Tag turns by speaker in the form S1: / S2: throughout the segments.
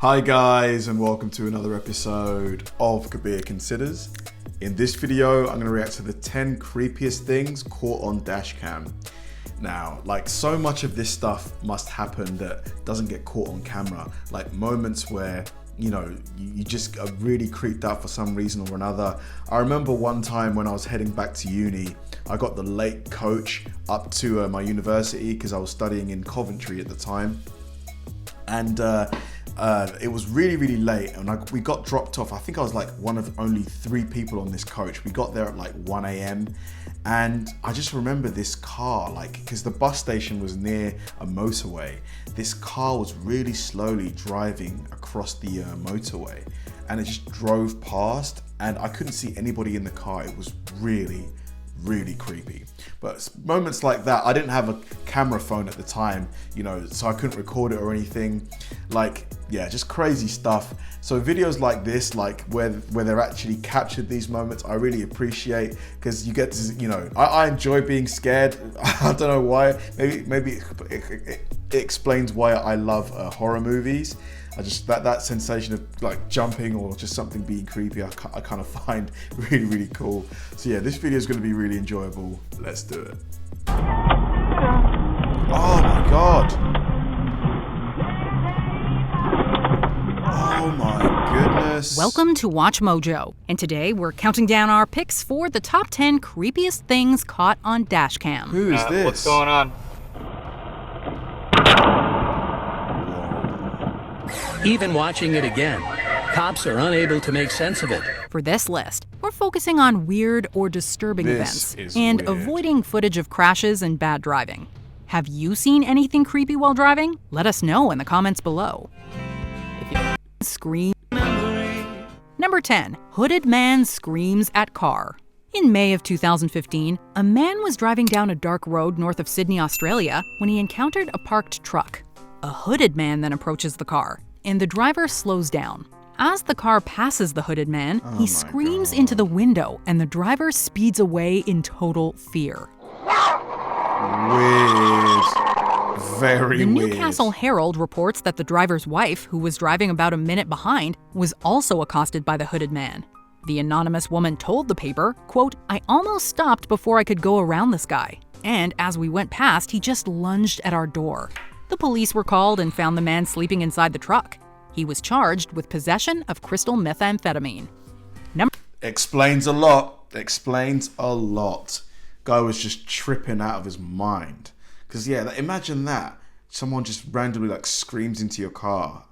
S1: Hi guys, and welcome to another episode of Kabir Considers. In this video, I'm going to react to the 10 creepiest things caught on dashcam. Now, like so much of this stuff must happen that doesn't get caught on camera. Like moments where, you know, you just are really creeped out for some reason or another. I remember one time when I was heading back to uni, I got the late coach up to my university because I was studying in Coventry at the time. And it was really late, and we got dropped off. I think I was like one of only 3 people on this coach. We got there at like 1 a.m. and I just remember this car, like, because the bus station was near a motorway. This car was really slowly driving across the motorway, and it just drove past, and I couldn't see anybody in the car. It was really creepy. But moments like that, I didn't have a camera phone at the time, you know, so I couldn't record it or anything. Like, yeah, just crazy stuff. So videos like this, like where they're actually captured these moments, I really appreciate, because you get to, you know, I enjoy being scared. I don't know why. Maybe it explains why I love horror movies. I just, that sensation of like jumping or just something being creepy, I kind of find really cool. So yeah, this video is going to be really enjoyable. Let's do it. Oh my god. Oh my goodness.
S2: Welcome to Watch Mojo, and today we're counting down our picks for the top 10 creepiest things caught on dashcam.
S1: Who is this?
S3: What's going on?
S4: Even watching it again, cops are unable to make sense of it.
S2: For this list, we're focusing on weird or disturbing events and
S1: weird.
S2: avoiding footage of crashes and bad driving. Have you seen anything creepy while driving? Let us know in the comments below. If you scream. Number 10. Hooded man screams at car. In May of 2015, a man was driving down a dark road north of Sydney, Australia, when he encountered a parked truck. A hooded man then approaches the car, and the driver slows down. As the car passes the hooded man, he screams into the window, and the driver speeds away in total fear.
S1: Weird. Very
S2: The
S1: weird.
S2: Newcastle Herald reports that the driver's wife, who was driving about a minute behind, was also accosted by the hooded man. The anonymous woman told the paper, quote, "I almost stopped before I could go around this guy. And as we went past, he just lunged at our door." The police were called and found the man sleeping inside the truck. He was charged with possession of crystal methamphetamine.
S1: Explains a lot. Explains a lot. Guy was just tripping out of his mind. Because yeah, imagine that. Someone just randomly like screams into your car.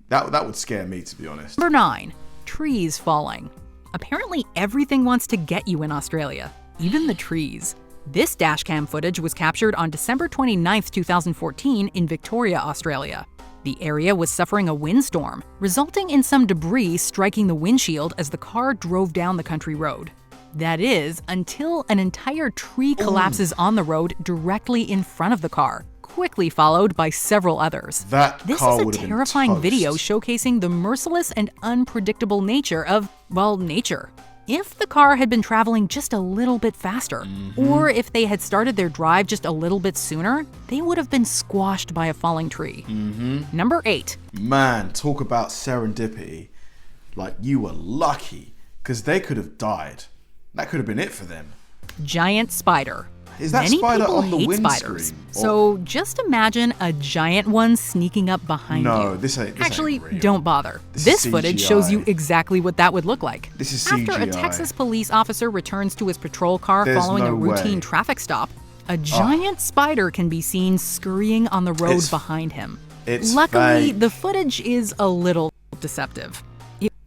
S1: That would scare me, to be honest.
S2: Number 9. Trees falling. Apparently everything wants to get you in Australia, even the trees. This dashcam footage was captured on December 29, 2014 in Victoria, Australia. The area was suffering a windstorm, resulting in some debris striking the windshield as the car drove down the country road. That is, until an entire tree collapses on the road directly in front of the car, quickly followed by several others. This is a terrifying video showcasing the merciless and unpredictable nature of, well, nature. If the car had been traveling just a little bit faster, or if they had started their drive just a little bit sooner, they would have been squashed by a falling tree. Number 8.
S1: Man, talk about serendipity. Like, you were lucky, because they could have died. That could have been it for them.
S2: Giant spider.
S1: Is that
S2: Many
S1: spider
S2: people
S1: on the
S2: hate
S1: windscreen?
S2: spiders, so just imagine a giant one sneaking up behind you.
S1: No, this ain't
S2: Actually,
S1: real.
S2: don't bother.
S1: This
S2: This
S1: is
S2: footage
S1: CGI.
S2: shows you exactly what that would look like.
S1: This is
S2: After a
S1: CGI.
S2: Texas police officer returns to his patrol car
S1: There's
S2: following
S1: no
S2: a routine
S1: way.
S2: traffic stop, a giant spider can be seen scurrying on the road
S1: It's-
S2: behind him.
S1: it's
S2: Luckily,
S1: fake.
S2: the footage is a little deceptive.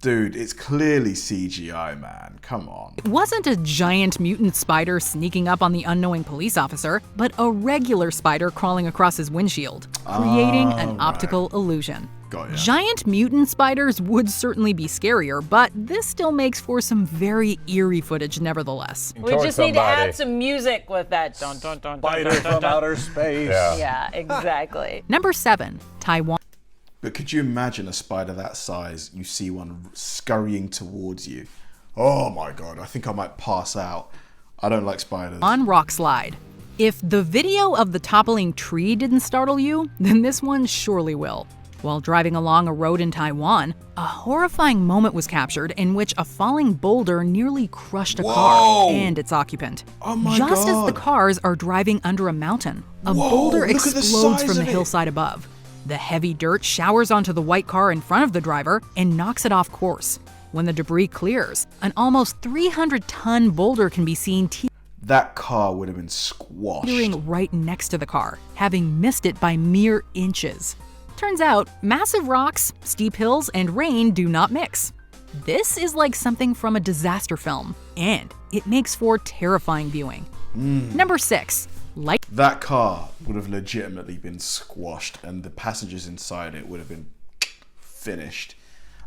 S1: Dude, it's clearly CGI, man. Come on.
S2: It wasn't a giant mutant spider sneaking up on the unknowing police officer, but a regular spider crawling across his windshield, creating an optical illusion.
S1: Got ya.
S2: Giant mutant spiders would certainly be scarier, but this still makes for some very eerie footage nevertheless.
S5: We just need to add some music with that. Dun, dun, dun, dun,
S3: Spider
S5: dun, dun,
S3: from
S5: dun.
S3: outer space.
S5: Yeah, exactly.
S2: Number 7. Taiwan.
S1: But could you imagine a spider that size, you see one scurrying towards you? Oh my god, I think I might pass out. I don't like spiders.
S2: On rock slide. If the video of the toppling tree didn't startle you, then this one surely will. While driving along a road in Taiwan, a horrifying moment was captured in which a falling boulder nearly crushed a car and its occupant.
S1: Oh my
S2: Just
S1: God.
S2: as the cars are driving under a mountain, a
S1: Whoa,
S2: boulder
S1: look at the
S2: explodes
S1: size
S2: from the
S1: of it.
S2: hillside above. The heavy dirt showers onto the white car in front of the driver and knocks it off course. When the debris clears, an almost 300-ton boulder can be seen
S1: That car would have been squashed.
S2: teetering right next to the car, having missed it by mere inches. Turns out, massive rocks, steep hills, and rain do not mix. This is like something from a disaster film, and it makes for terrifying viewing. Number 6.
S1: That car would have legitimately been squashed and the passengers inside it would have been finished.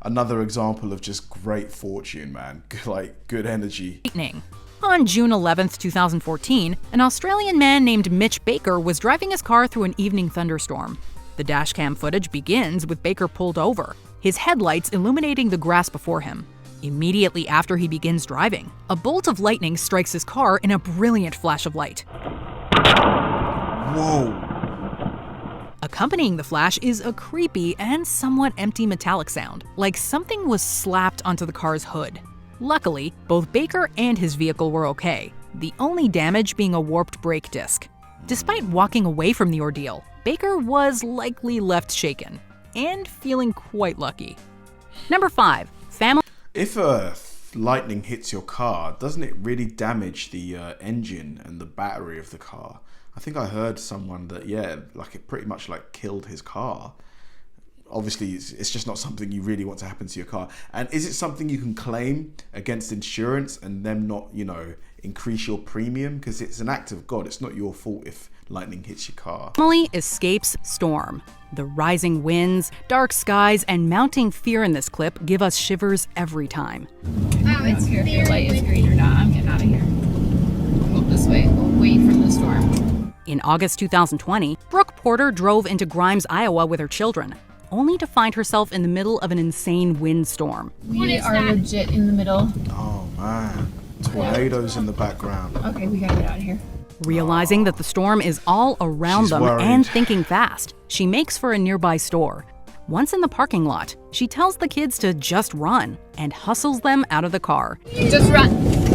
S1: Another example of just great fortune, man. Like, good energy.
S2: Lightning. On June 11, 2014, an Australian man named Mitch Baker was driving his car through an evening thunderstorm. The dashcam footage begins with Baker pulled over, his headlights illuminating the grass before him. Immediately after he begins driving, a bolt of lightning strikes his car in a brilliant flash of light.
S1: Whoa.
S2: Accompanying the flash is a creepy and somewhat empty metallic sound, like something was slapped onto the car's hood. Luckily, both Baker and his vehicle were okay, the only damage being a warped brake disc. Despite walking away from the ordeal, Baker was likely left shaken and feeling quite lucky. Number 5. Family.
S1: If lightning hits your car, doesn't it really damage the engine and the battery of the car? I think I heard someone that, like it pretty much like killed his car. Obviously, it's just not something you really want to happen to your car. And is it something you can claim against insurance and them not, increase your premium? Because it's an act of God. It's not your fault if lightning hits your car.
S2: Family escapes storm. The rising winds, dark skies, and mounting fear in this clip give us shivers every time.
S3: I don't care if your light is green or not. I'm getting out of here. We'll go this way. We'll wait from the storm.
S2: In August 2020, Brooke Porter drove into Grimes, Iowa with her children, only to find herself in the middle of an insane windstorm.
S3: We are legit in the middle.
S1: Oh man, tornadoes in the background.
S3: Okay, we gotta get out of here.
S2: Realizing that the storm is all around
S1: She's
S2: them
S1: worried.
S2: and thinking fast, she makes for a nearby store. Once in the parking lot, she tells the kids to just run and hustles them out of the car.
S3: Just run.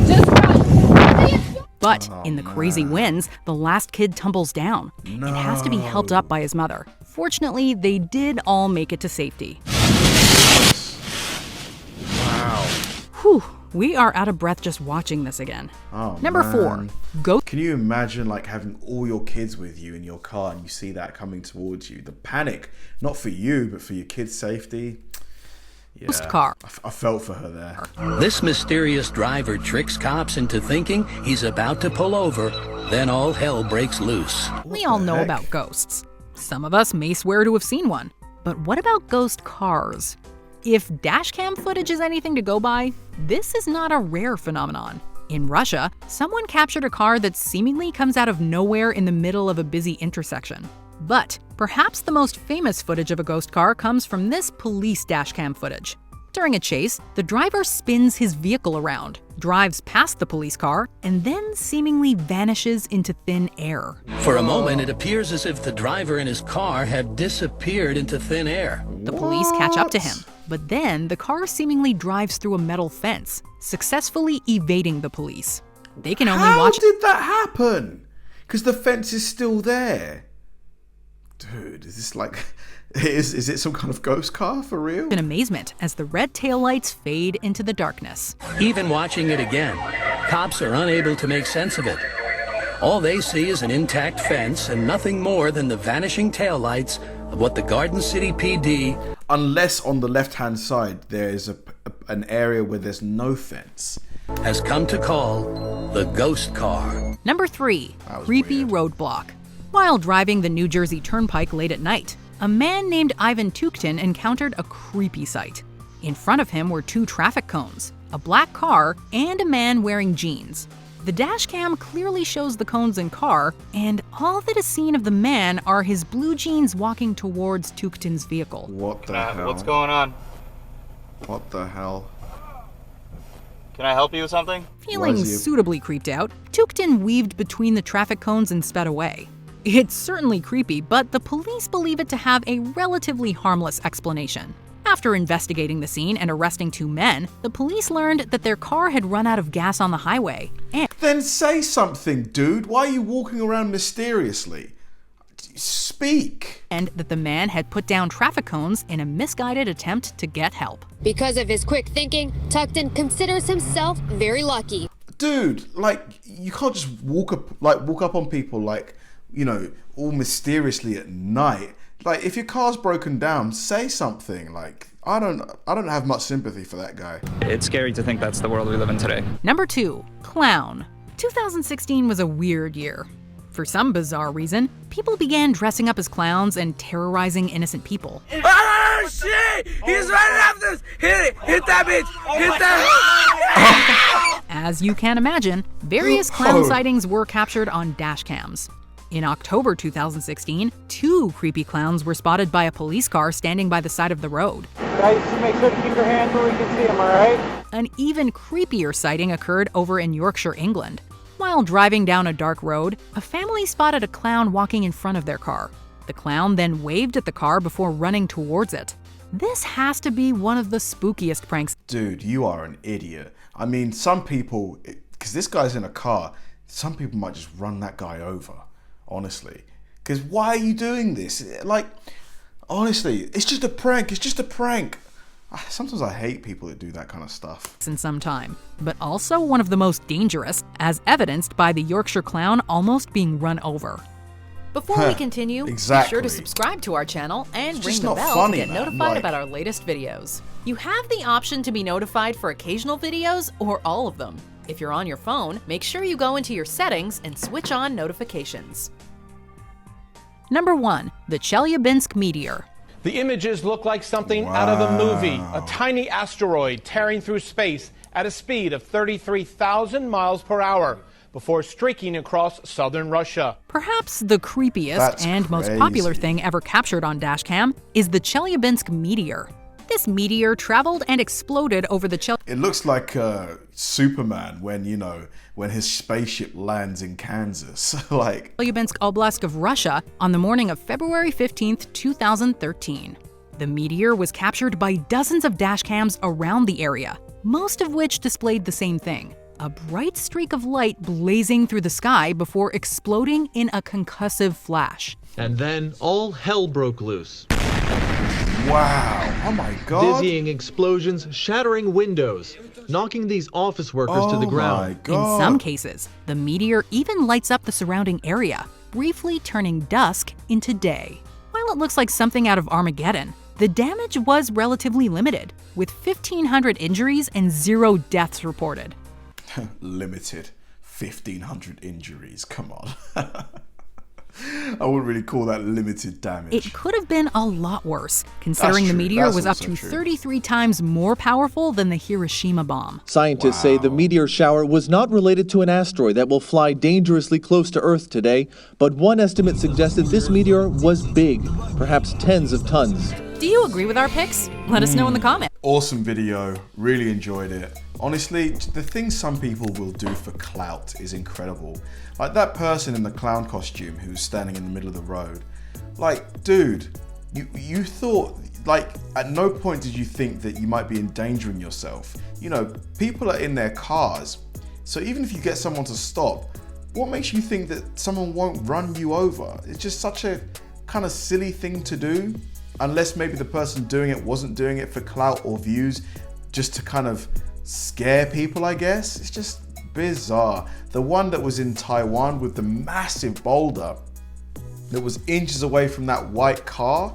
S3: Just run.
S2: But in the crazy winds, the last kid tumbles down and has to be helped up by his mother. Fortunately, they did all make it to safety.
S1: Wow.
S2: Whew, we are out of breath just watching this again.
S1: Oh,
S2: Number
S1: man.
S2: 4, ghost.
S1: Can you imagine like having all your kids with you in your car and you see that coming towards you? The panic, not for you, but for your kids' safety. Yeah,
S2: car.
S1: I felt for her there.
S4: This mysterious driver tricks cops into thinking he's about to pull over, then all hell breaks loose.
S2: We all know
S1: heck?
S2: about ghosts. Some of us may swear to have seen one. But what about ghost cars? If dashcam footage is anything to go by, this is not a rare phenomenon. In Russia, someone captured a car that seemingly comes out of nowhere in the middle of a busy intersection. But perhaps the most famous footage of a ghost car comes from this police dashcam footage. During a chase, the driver spins his vehicle around, drives past the police car, and then seemingly vanishes into thin air.
S4: For a moment, it appears as if the driver and his car have disappeared into thin air.
S2: The police catch up to him, but then the car seemingly drives through a metal fence, successfully evading the police. They can only
S1: How
S2: watch.
S1: did that happen? Because the fence is still there. Dude, is this like... Is it some kind of ghost car for real?
S2: In amazement as the red taillights fade into the darkness.
S4: Even watching it again, cops are unable to make sense of it. All they see is an intact fence and nothing more than the vanishing taillights of what the Garden City PD...
S1: Unless on the left-hand side there's an area where there's no fence.
S4: has come to call the ghost car.
S2: Number 3,
S1: That was
S2: creepy
S1: weird.
S2: roadblock. While driving the New Jersey Turnpike late at night, a man named Ivan Tuktin encountered a creepy sight. In front of him were 2 traffic cones, a black car, and a man wearing jeans. The dashcam clearly shows the cones and car, and all that is seen of the man are his blue jeans walking towards Tuktin's vehicle.
S1: What the hell?
S6: What's going on?
S1: What the hell?
S6: Can I help you with something?
S2: Feeling
S1: Was he-
S2: suitably creeped out, Tuktin weaved between the traffic cones and sped away. It's certainly creepy, but the police believe it to have a relatively harmless explanation. After investigating the scene and arresting 2 men, the police learned that their car had run out of gas on the highway. And
S1: Then say something, dude. Why are you walking around mysteriously? Speak.
S2: that the man had put down traffic cones in a misguided attempt to get help.
S7: Because of his quick thinking, Tuckton considers himself very lucky.
S1: Dude, like, you can't just walk up on people like, you know, all mysteriously at night. Like, if your car's broken down, say something. Like, I don't have much sympathy for that guy.
S8: It's scary to think that's the world we live in today.
S2: Number 2, clown. 2016 was a weird year. For some bizarre reason, people began dressing up as clowns and terrorizing innocent people.
S9: Oh shit! He's running after us! Hit it! Hit that bitch! Hit that!
S2: As you can imagine, various clown sightings were captured on dash cams. In October 2016, 2 creepy clowns were spotted by a police car standing by the side of the road.
S9: Guys, just make sure to keep your hands where we can see them, alright?
S2: An even creepier sighting occurred over in Yorkshire, England. While driving down a dark road, a family spotted a clown walking in front of their car. The clown then waved at the car before running towards it. This has to be one of the spookiest pranks.
S1: Dude, you are an idiot. I mean, some people, because this guy's in a car, some people might just run that guy over, honestly. Because why are you doing this? Like, honestly, it's just a prank. It's just a prank. Sometimes I hate people that do that kind of stuff.
S2: In some time, but also one of the most dangerous, as evidenced by the Yorkshire clown almost being run over. Before we continue, be sure to subscribe to our channel and ring the bell to get notified about our latest videos. You have the option to be notified for occasional videos or all of them. If you're on your phone, make sure you go into your settings and switch on notifications. Number 1, the Chelyabinsk meteor.
S10: The images look like something out of a movie. A tiny asteroid tearing through space at a speed of 33,000 miles per hour before streaking across southern Russia.
S2: Perhaps the creepiest and most popular thing ever captured on dashcam is the Chelyabinsk meteor. This meteor traveled and exploded over the
S1: It looks like Superman when, you know, when his spaceship lands in Kansas. Like
S2: Chelyabinsk Oblast of Russia on the morning of February 15th, 2013. The meteor was captured by dozens of dashcams around the area, most of which displayed the same thing. A bright streak of light blazing through the sky before exploding in a concussive flash.
S11: And then all hell broke loose.
S1: Wow, oh my God.
S11: Dizzying explosions, shattering windows, knocking these office workers to the ground.
S2: In some cases, the meteor even lights up the surrounding area, briefly turning dusk into day. While it looks like something out of Armageddon, the damage was relatively limited, with 1,500 injuries and 0 deaths reported.
S1: Limited. 1,500 injuries, come on. I wouldn't really call that limited damage.
S2: It could have been a lot worse, considering the meteor was up to 33 times more powerful than the Hiroshima bomb.
S12: Scientists say the meteor shower was not related to an asteroid that will fly dangerously close to Earth today, but one estimate suggested this meteor was big, perhaps tens of tons.
S2: Do you agree with our picks? Let us know in the comments.
S1: Awesome video, really enjoyed it. Honestly, the things some people will do for clout is incredible. Like that person in the clown costume who's standing in the middle of the road. Like, dude, you thought, like, at no point did you think that you might be endangering yourself. You know, people are in their cars, so even if you get someone to stop, what makes you think that someone won't run you over? It's just such a kind of silly thing to do, unless maybe the person doing it wasn't doing it for clout or views, just to kind of scare people, I guess. It's just bizarre. The one that was in Taiwan with the massive boulder that was inches away from that white car,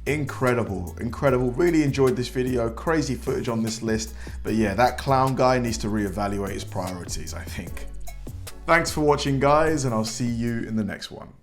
S1: incredible, incredible. Really enjoyed this video. Crazy footage on this list, but yeah, that clown guy needs to reevaluate his priorities, I think. Thanks for watching, guys, and I'll see you in the next one.